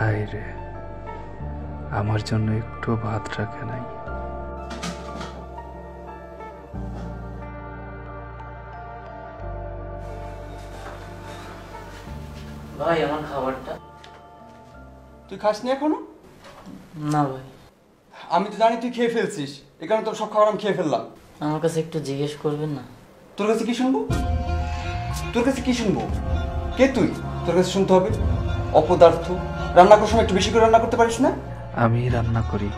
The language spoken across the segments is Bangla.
হায় রে, আমার জন্য একটু ভাত রাখে নাই। ভাই আমার খাবারটা। তুই খাসনি এখনো? না ভাই, আমি তো জানি তুই খেয়ে ফেলছিস, এই কারণে তোর সব খাবার আমি খেয়ে ফেললাম। আমার কাছে একটু জিজ্ঞেস করবেন না? তোর কাছে কি শুনবো? তোর কাছে কি শুনবো? কে তুই? তোর কাছে শুনতে হবে? অপদার্থ, রান্না করার সময় একটু বেশি করে রান্না করতে পারিস না? আমি রান্না করি,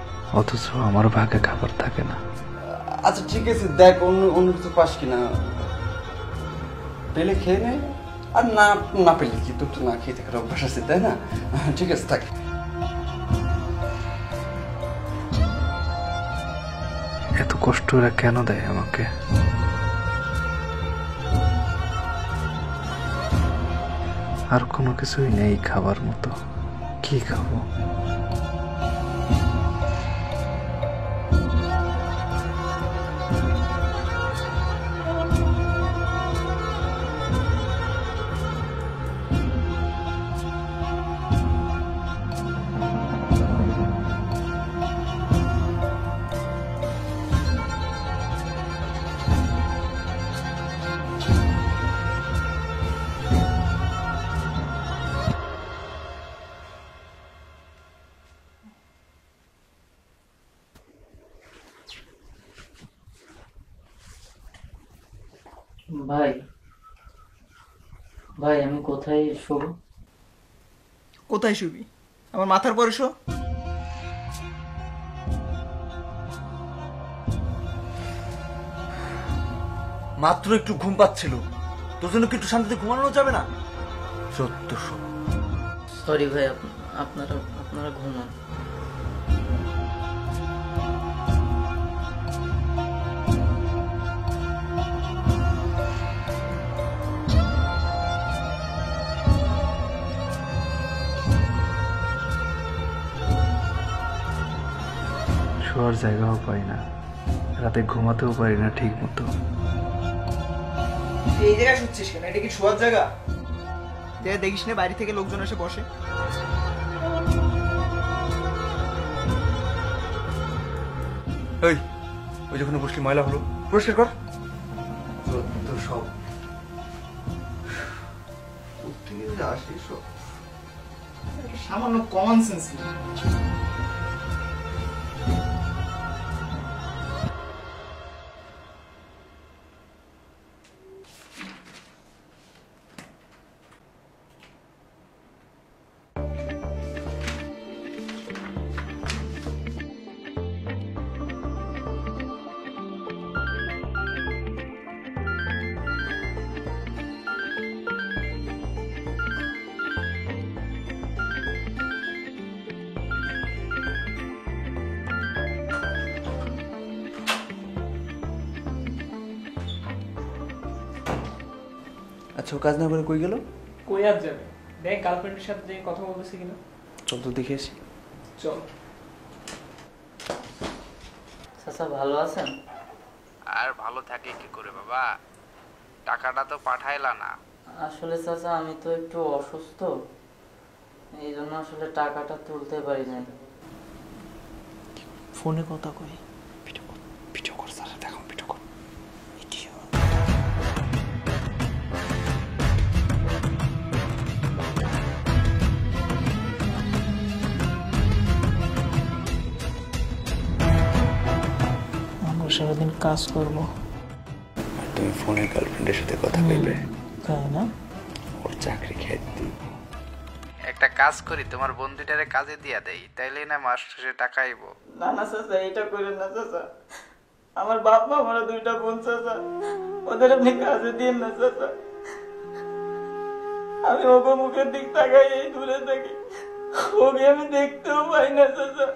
অথচ আমার ভাগে খাবার থাকে না। আচ্ছা ঠিক আছে, দেখ অন্য অন্য কিছু পাস কিনা, পেলে খেয়ে নে, আর না না পেলে কি তোর তো না খেয়ে থাকার অভ্যাস আছে, তাই না? ঠিক আছে থাক। এত কষ্ট ওরা কেন দেয় আমাকে? আর কোনো কিছুই নেই খাবার মতো, কি খাবো? ভাই ভাই আমি কোথায় শোবো? কোথায় শুবি? আমার মাথার পরে শো। মাত্র একটু ঘুম পাচ্ছিল, তোর জন্য কি একটু শান্তিতে ঘুমানো যাবে না? সত্য সব। সরি ভাই, আপনারা আপনারা ঘুমান। শোয়ার জায়গাও পাই না, রাতে ঘুমাতেও পারি না ঠিক মতো। এই জায়গায় শুচ্ছিস কেন? এটা কি শোয়ার জায়গা? যে দেখিস না বাড়ি থেকে লোকজন এসে বসে। এই, ওই যখন বসলি ময়লা হলো, পরিষ্কার কর। সত্য সব। সামান্য কমন সেন্স নেই। আচ্ছা, ও কাজ না করে কই গেল? কই আর যাবে? দেখ গার্লফ্রেন্ডের সাথে যে কথা বলতেছে কিনা। চল তো দেখে আসি। চল। চাচা ভালো আছেন? আর ভালো থাকে কি করে বাবা, টাকাটা তো পাঠাইলা না। আসলে চাচা আমি তো একটু অসুস্থ, এই জন্য আসলে টাকাটা তুলতে পারি নাই। ফোনে কথা কই। ভিডিও কর স্যার, দেখো ভিডিও কর। আমরা সারাদিন কাজ করবো আর তুমি ফোনে গার্লফ্রেন্ডের সাথে কথা কইবে, তাই না? ওর চাকরি খেয়ে দিই। একটা কাজ করি, তোমার বন্ধুটারে কাজে দিয়া দেই, তাইলে না মাস শেষে টাকা আইব। না না চাচা, এটা করেন না চাচা। আমার বাপ মা, আমার দুইটা বোন চাচা, ওদের আপনি কাজে দিন না চাচা। আমি ওকে মুখের দিক তাকাই, এই দূরে থাকি, ওকে আমি দেখতেও পাই না চাচা।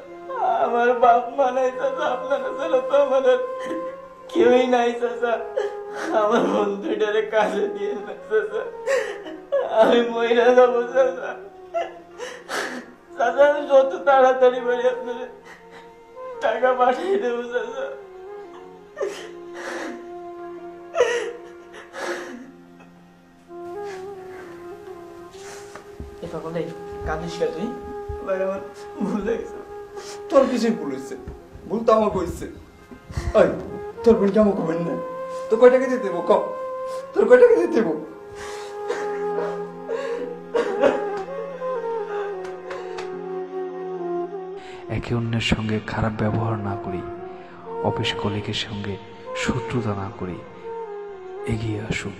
আমার বাপ মা নাই চাচা, আপনারা ছাড়া তো আমার আর কেউই নাই চাচা। আমার বন্ধুটারে কাজে দিয়ে না চাচা, আমি মহিলা যাবো চাচা। চাচা আমি যত তাড়াতাড়ি পারি আপনার টাকা পাঠিয়ে দেবো চাচা। সকলে কাঁদিস কে তুই? ভাই আমার ভুল হয়েছে। তোর কিছুই ভুল হয়েছে, ভুল তো আমাকে হয়েছে। ওই তোর বোন কেমন করবেন না? তো কয় টাকা দিতে দেবো কম? তোর কয় টাকা দিতে দেবো? একে অন্যের সঙ্গে খারাপ ব্যবহার না করি, অফিস কলিগের সঙ্গে শত্রুতা না করি, এগিয়ে আসুন।